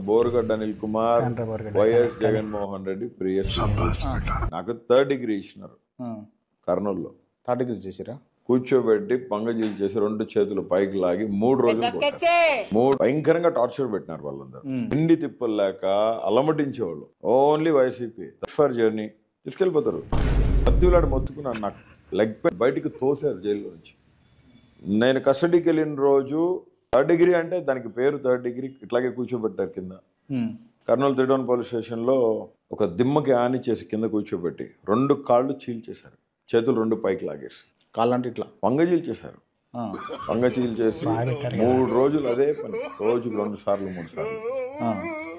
Borugadda Anil Kumar, Kandra Borugadda, YS Jaganmohan Reddy ప్రియ నాకు 3rd degree ఇచ్చినారు కర్నూలులో. 3rd డిగ్రీ చేసిరా? కూర్చోబెట్టి పంగజీలు చేసి 2 చేతులు పైకి లాగి 3 రోజులు కొట్టారు. భయంకరంగా టార్చర్ పెట్టినారు వాళ్ళందరూ. తిండి తిప్పలు లేక అలమటించేవాళ్ళు. ఓన్లీ వైసీపీ ఫర్ జర్నీ తీసుకెళ్ళిపోతారు. పత్తిలాడు మొత్తుకున్నాను, నాకు లెగ్ బయటికి తోసారు జైల్లో నుంచి. నేను కస్టడీకి వెళ్ళిన రోజు 3rd డిగ్రీ అంటే దానికి పేరు 3rd డిగ్రీ, ఇట్లాగే కూర్చోబెట్టారు కింద. కర్నూలు 3 పోలీస్ స్టేషన్లో ఒక దిమ్మకి ఆని చేసి కింద కూర్చోబెట్టి 2 కాళ్ళు చీల్చేశారు, చేతులు 2 పైకి లాగేసి. కాళ్ళంటే ఇట్లా పంగజీలు చేశారు. పంగజీలు చేసి 3 రోజులు అదే పని, రోజుకు 2 సార్లు 3 సార్లు.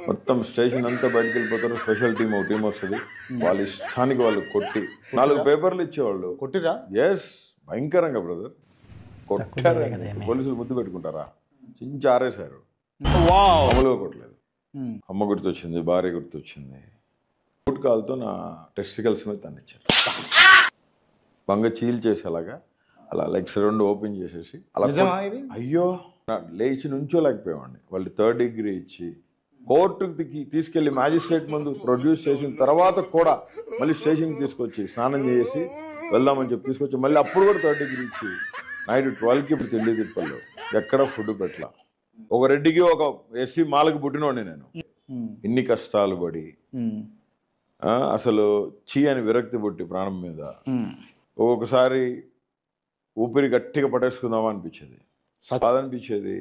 మొత్తం స్టేషన్ అంతా బయటకు వెళ్ళిపోతారు. స్పెషల్ టీం ఒక టీం వస్తుంది, వాళ్ళ ఇష్టానికి వాళ్ళు కొట్టి 4 పేపర్లు ఇచ్చేవాళ్ళు. కొట్టిరా? ఎస్, భయంకరంగా బ్రదర్ కొట్టారు. పోలీసులు ముద్దు పెట్టుకుంటారా, చించి ఆరేశారు. మామూలుగా కొట్టలేదు. అమ్మ గుర్తొచ్చింది, భార్య గుర్తొచ్చింది. బూట్ కాల్తో నా టెస్టికల్స్ మీద తన్నిచ్చారు. బంగ చీల్ చేసి అలాగా అలా లెగ్స్ 2 ఓపెన్ చేసేసి అలా. అయ్యో, లేచి నుంచోలేకపోయామండి. వాళ్ళు 3rd డిగ్రీ ఇచ్చి కోర్టుకి తీసుకెళ్లి మ్యాజిస్ట్రేట్ ముందు ప్రొడ్యూస్ చేసిన తర్వాత కూడా మళ్ళీ స్టేషన్కి తీసుకొచ్చి స్నానం చేసి వెళ్దామని చెప్పి తీసుకొచ్చి మళ్ళీ అప్పుడు కూడా 3rd డిగ్రీ ఇచ్చి నైట్ 12కి ఇప్పుడు తిండి తిప్పల్లో ఎక్కడ ఫుడ్ పెట్టలా. ఒక రెడ్డికి ఒక ఎస్సీ మాలకు పుట్టినోడిని నేను. ఇన్ని కష్టాలు పడి అసలు చీ అని విరక్తి పుట్టి ప్రాణం మీద ఒక్కొక్కసారి ఊపిరి గట్టిగా పట్టేసుకుందామా అనిపించేది, బాధ అనిపించేది.